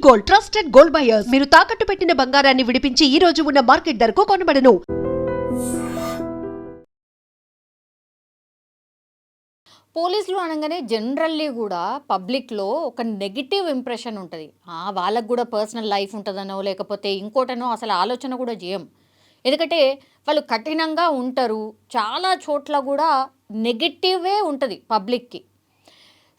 Gold, trusted gold buyers. మీరు తాకట్టు పెట్టిన బంగారాన్ని విడిపించి ఈ రోజు ఉన్న మార్కెట్ ధరకు కొనబడను. పోలీసులు అనగానే జనరల్లీ కూడా పబ్లిక్లో ఒక నెగిటివ్ ఇంప్రెషన్ ఉంటుంది. వాళ్ళకు కూడా పర్సనల్ లైఫ్ ఉంటుందనో లేకపోతే ఇంకోటనో అసలు ఆలోచన కూడా చేయం. ఎందుకంటే వాళ్ళు కఠినంగా ఉంటారు. చాలా చోట్ల కూడా నెగిటివే ఉంటుంది పబ్లిక్కి.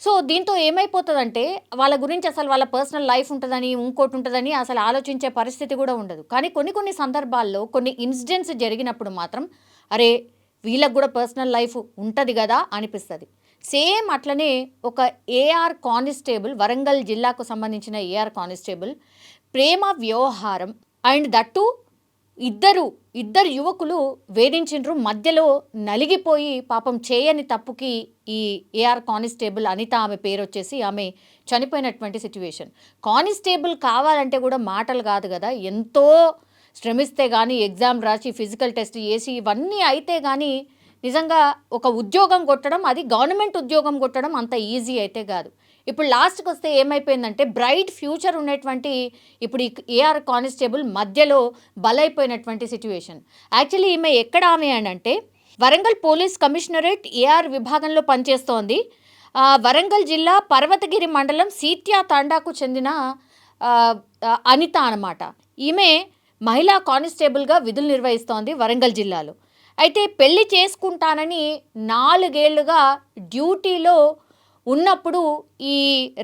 సో దీంతో ఏమైపోతుందంటే వాళ్ళ గురించి అసలు వాళ్ళ పర్సనల్ లైఫ్ ఉంటుందని ఇంకోటి ఉంటుందని అసలు ఆలోచించే పరిస్థితి కూడా ఉండదు. కానీ కొన్ని సందర్భాల్లో కొన్ని ఇన్సిడెంట్స్ జరిగినప్పుడు మాత్రం అరే వీళ్ళకు కూడా పర్సనల్ లైఫ్ ఉంటుంది కదా అనిపిస్తుంది. సేమ్ అట్లనే ఒక ఏఆర్ కానిస్టేబుల్, వరంగల్ జిల్లాకు సంబంధించిన ఏఆర్ కానిస్టేబుల్ ప్రేమ వ్యవహారం అండ్ దట్టు ఇద్దరు యువకులు వేధించిండ్రు. మధ్యలో నలిగిపోయి పాపం చేయని తప్పుకి ఈ ఏఆర్ కానిస్టేబుల్ అనిత ఆమె పేరు వచ్చేసి ఆమె చనిపోయినటువంటి సిచ్యువేషన్. కానిస్టేబుల్ కావాలంటే కూడా మాటలు కాదు కదా, ఎంతో శ్రమిస్తే కానీ ఎగ్జామ్ రాసి ఫిజికల్ టెస్ట్ చేసి ఇవన్నీ అయితే కానీ నిజంగా ఒక ఉద్యోగం కొట్టడం, అది గవర్నమెంట్ ఉద్యోగం కొట్టడం అంత ఈజీ అయితే కాదు. ఇప్పుడు లాస్ట్కి వస్తే ఏమైపోయిందంటే బ్రైట్ ఫ్యూచర్ ఉన్నటువంటి ఇప్పుడు ఈ ఏఆర్ కానిస్టేబుల్ మధ్యలో బలైపోయినటువంటి సిచ్యువేషన్. యాక్చువల్లీ ఈమె ఎక్కడ ఆమె అని అంటే వరంగల్ పోలీస్ కమిషనరేట్ ఏఆర్ విభాగంలో పనిచేస్తోంది. వరంగల్ జిల్లా పర్వతగిరి మండలం సీత్యా తాండాకు చెందిన అనిత అన్నమాట. ఈమె మహిళా కానిస్టేబుల్గా విధులు నిర్వహిస్తోంది వరంగల్ జిల్లాలో. అయితే పెళ్లి చేసుకుంటానని 4 ఏళ్లుగా డ్యూటీలో ఉన్నప్పుడు ఈ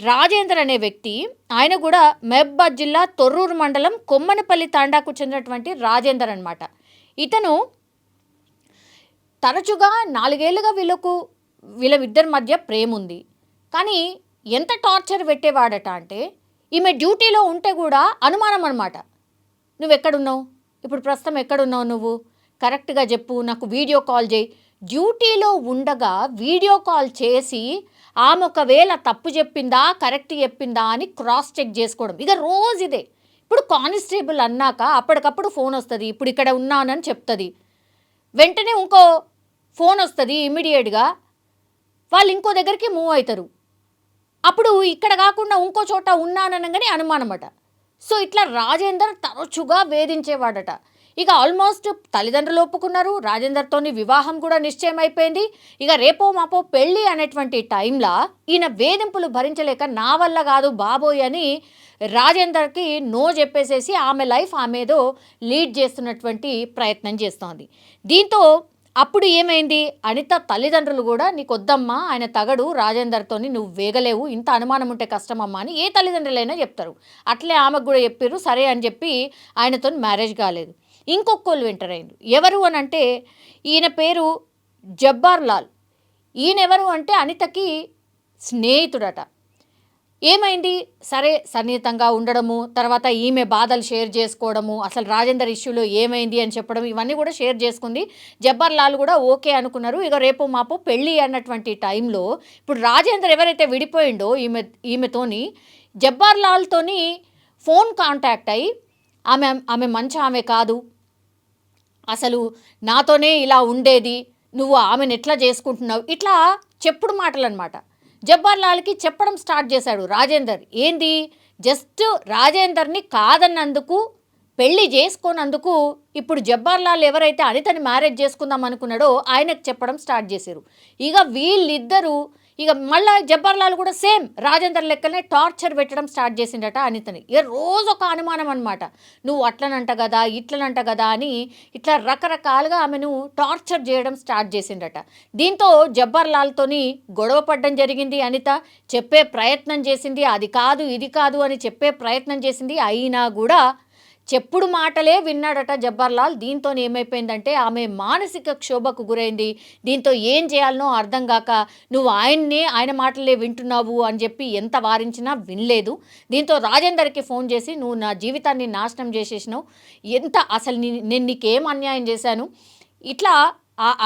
రాజేందర్ అనే వ్యక్తి, ఆయన కూడా మహబూబాబాద్ జిల్లా తొర్రూరు మండలం కొమ్మనపల్లి తాండాకు చెందినటువంటి రాజేందర్ అనమాట. ఇతను తరచుగా 4 ఏళ్లుగా వీళ్ళిద్దరి మధ్య ప్రేమ ఉంది. కానీ ఎంత టార్చర్ పెట్టేవాడట అంటే ఈమె డ్యూటీలో ఉంటే కూడా అనుమానం అనమాట. నువ్వెక్కడున్నావు, ఇప్పుడు ప్రస్తుతం ఎక్కడున్నావు, నువ్వు కరెక్ట్గా చెప్పు, నాకు వీడియో కాల్ చేయి. డ్యూటీలో ఉండగా వీడియో కాల్ చేసి ఆమె ఒకవేళ తప్పు చెప్పిందా కరెక్ట్ చెప్పిందా అని క్రాస్ చెక్ చేసుకోవడం ఇక రోజు ఇదే. ఇప్పుడు కానిస్టేబుల్ అన్నాక అప్పటికప్పుడు ఫోన్ వస్తుంది, ఇప్పుడు ఇక్కడ ఉన్నానని చెప్తుంది, వెంటనే ఇంకో ఫోన్ వస్తుంది, ఇమ్మీడియట్గా వాళ్ళు ఇంకో దగ్గరికి మూవ్ అవుతారు. అప్పుడు ఇక్కడ కాకుండా ఇంకో చోట ఉన్నాననగానే అనుమానమట. సో ఇట్లా రాజేందర్ తరచుగా వేధించేవాడట. ఇక ఆల్మోస్ట్ తల్లిదండ్రులు ఒప్పుకున్నారు, రాజేందర్తోని వివాహం కూడా నిశ్చయం అయిపోయింది. ఇక రేపో మాపో పెళ్ళి అనేటువంటి టైంలో ఈయన వేధింపులు భరించలేక నా వల్ల కాదు బాబోయ్ అని రాజేందర్కి నో చెప్పేసేసి ఆమె లైఫ్ ఆమెదో లీడ్ చేస్తున్నటువంటి ప్రయత్నం చేస్తోంది. దీంతో అప్పుడు ఏమైంది, అనిత తల్లిదండ్రులు కూడా నీకు వద్దమ్మా, ఆయన తగడు, రాజేందర్తోని నువ్వు వేగలేవు, ఇంత అనుమానం ఉంటే కష్టమమ్మా అని ఏ తల్లిదండ్రులైనా చెప్తారు. అట్లే ఆమెకు కూడా చెప్పారు, సరే అని చెప్పి ఆయనతో మ్యారేజ్ కాలేదు. ఇంకొకళ్ళు ఎంటర్ అయ్యారు. ఎవరు అని అంటే ఈయన పేరు జబ్బార్ లాల్. ఈయన ఎవరు అంటే అనితకి స్నేహితుడట. ఏమైంది, సరే సన్నిహితంగా ఉండడము, తర్వాత ఈమె బాధలు షేర్ చేసుకోవడము, అసలు రాజేందర్ ఇష్యూలో ఏమైంది అని చెప్పడం, ఇవన్నీ కూడా షేర్ చేసుకుంది. జబ్బర్ లాల్ కూడా ఓకే అనుకున్నారు. ఇక రేపు మాపు పెళ్ళి అన్నటువంటి టైంలో ఇప్పుడు రాజేందర్ ఎవరైతే విడిపోయిండో ఈమెతోని జబ్బర్ లాల్తోని ఫోన్ కాంటాక్ట్ అయ్యి ఆమె మంచి ఆమె కాదు, అసలు నాతోనే ఇలా ఉండేది, నువ్వు ఆమెను ఎట్లా చేసుకుంటున్నావు, ఇట్లా చెప్పుడు మాటలు అనమాట. జబ్బర్ లాల్కి చెప్పడం స్టార్ట్ చేశాడు రాజేందర్. ఏంది, జస్ట్ రాజేందర్ని కాదన్నందుకు, పెళ్లి చేసుకోనందుకు ఇప్పుడు జబ్బర్ లాల్ ఎవరైతే అనితని మ్యారేజ్ చేసుకుందాం అనుకున్నాడో ఆయనకు చెప్పడం స్టార్ట్ చేశారు. ఇక వీళ్ళిద్దరూ ఇక మళ్ళీ జబ్బర్ లాల్ కూడా సేమ్ రాజేందర్ లెక్కనే టార్చర్ పెట్టడం స్టార్ట్ చేసిండట అనితని. ఇక రోజు ఒక అనుమానం అనమాట, నువ్వు అట్లనంట కదా ఇట్లనంట కదా అని ఇట్లా రకరకాలుగా ఆమెను టార్చర్ చేయడం స్టార్ట్ చేసిండట. దీంతో జబ్బర్ లాల్తోని గొడవ పడడం జరిగింది. అనిత చెప్పే ప్రయత్నం చేసింది, అది కాదు ఇది కాదు అని చెప్పే ప్రయత్నం చేసింది. అయినా కూడా చెప్పుడు మాటలే విన్నాడట జబ్బర్ లాల్. దీంతో ఏమైపోయిందంటే ఆమె మానసిక క్షోభకు గురైంది. దీంతో ఏం చేయాలనో అర్థం కాక నువ్వు ఆయన మాటలే వింటున్నావు అని చెప్పి ఎంత వారించినా వినలేదు. దీంతో రాజేందర్కి ఫోన్ చేసి నువ్వు నా జీవితాన్ని నాశనం చేసేసినావు, ఎంత అసలు నేను నీకేం అన్యాయం చేశాను, ఇట్లా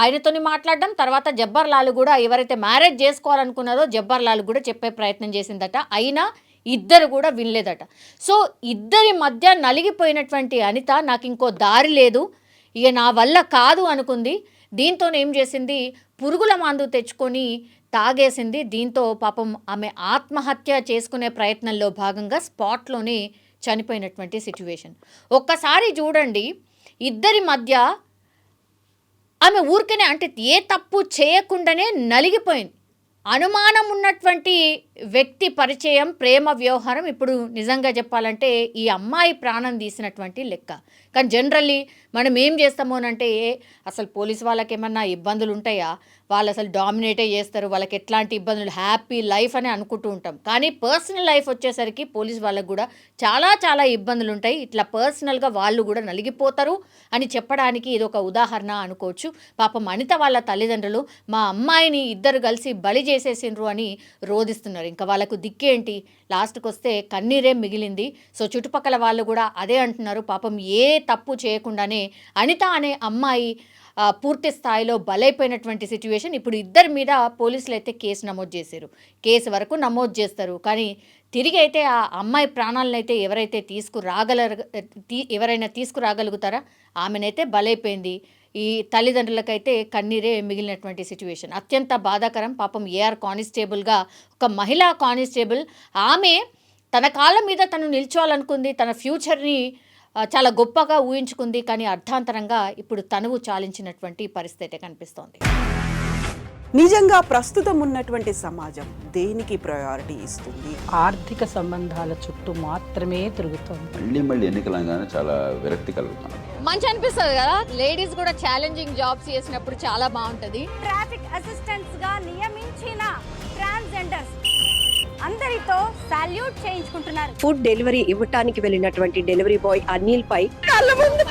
ఆయనతోని మాట్లాడడం. తర్వాత జబ్బర్ లాల్ కూడా ఎవరైతే మ్యారేజ్ చేసుకోవాలనుకున్నారో జబ్బర్ లాల్ కూడా చెప్పే ప్రయత్నం చేసిందట. అయినా ఇద్దరు కూడా వినలేదట. సో ఇద్దరి మధ్య నలిగిపోయినటువంటి అనిత నాకు ఇంకో దారి లేదు, ఇక నా వల్ల కాదు అనుకుంది. దీంతో ఏం చేసింది, పురుగుల మందు తెచ్చుకొని తాగేసింది. దీంతో పాపం ఆమె ఆత్మహత్య చేసుకునే ప్రయత్నంలో భాగంగా స్పాట్లోనే చనిపోయినటువంటి సిచ్యువేషన్. ఒక్కసారి చూడండి, ఇద్దరి మధ్య ఆమె ఊరికనే అంటే ఏ తప్పు చేయకుండానే నలిగిపోయింది. అనుమానం ఉన్నటువంటి వ్యక్తి పరిచయం, ప్రేమ వ్యవహారం ఇప్పుడు నిజంగా చెప్పాలంటే ఈ అమ్మాయి ప్రాణం తీసినటువంటి లెక్క. కానీ జనరల్లీ మనం ఏం చేస్తాము అంటే అసలు పోలీసు వాళ్ళకి ఏమన్నా ఇబ్బందులు ఉంటాయా, వాళ్ళు అసలు డామినేటే చేస్తారు, వాళ్ళకి ఎట్లాంటి ఇబ్బందులు, హ్యాపీ లైఫ్ అని అనుకుంటూ ఉంటాం. కానీ పర్సనల్ లైఫ్ వచ్చేసరికి పోలీసు వాళ్ళకు కూడా చాలా చాలా ఇబ్బందులు ఉంటాయి. ఇట్లా పర్సనల్గా వాళ్ళు కూడా నలిగిపోతారు అని చెప్పడానికి ఇది ఒక ఉదాహరణ అనుకోవచ్చు. పాపం అనిత వాళ్ళ తల్లిదండ్రులు మా అమ్మాయిని ఇద్దరు కలిసి బలి చేసేసిండ్రు అని రోధిస్తున్నారు. ఇంకా వాళ్ళకు దిక్కేంటి, లాస్ట్కి వస్తే కన్నీరే మిగిలింది. సో చుట్టుపక్కల వాళ్ళు కూడా అదే అంటున్నారు. పాపం ఏ తప్పు చేయకుండానే అనిత అనే అమ్మాయి పూర్తి స్థాయిలో బలైపోయినటువంటి సిచ్యువేషన్. ఇప్పుడు ఇద్దరి మీద పోలీసులు అయితే కేసు నమోదు చేశారు. కేసు వరకు నమోదు చేస్తారు, కానీ తిరిగి అయితే ఆ అమ్మాయి ప్రాణాలను అయితే ఎవరైనా తీసుకురాగలుగుతారా? ఆమెనైతే బలైపోయింది. ఈ తల్లిదండ్రులకైతే కన్నీరే మిగిలినటువంటి సిచ్యువేషన్. అత్యంత బాధాకరం. పాపం ఏఆర్ కానిస్టేబుల్గా ఒక మహిళా కానిస్టేబుల్, ఆమె తన కాళ్ళ మీద తను నిల్చోవాలనుకుంది, తన ఫ్యూచర్ని చాలా గొప్పగా ఊహించుకుంది. కానీ అర్థాంతరంగా ఇప్పుడు తనువు చాలించినటువంటి పరిస్థితి కనిపిస్తోంది. నిజంగా ప్రస్తుతం ఉన్నటువంటి సమాజం దేనికి ప్రయారిటీ ఇస్తుంది? ఆర్థిక సంబంధాల చుట్టూ మాత్రమే తిరుగుతోంది. మళ్ళీ ఎన్నికలంగానే చాలా విరక్తి కలుగుతాను. మంచి అనిపిస్తుంది కదా, లేడీస్ కూడా ఛాలెంజింగ్ జాబ్స్ చేసినప్పుడు చాలా బాగుంటుంది. ట్రాఫిక్ అసిస్టెంట్స్ గా నియమించిన ట్రాన్స్జెండర్స్ అందరితో సాల్యూట్ చేయించుకుంటున్నారు. ఫుడ్ డెలివరీ ఇవ్వటానికి వెళ్ళినటువంటి డెలివరీ బాయ్ అనిల్ పై కళ్ళ ముందు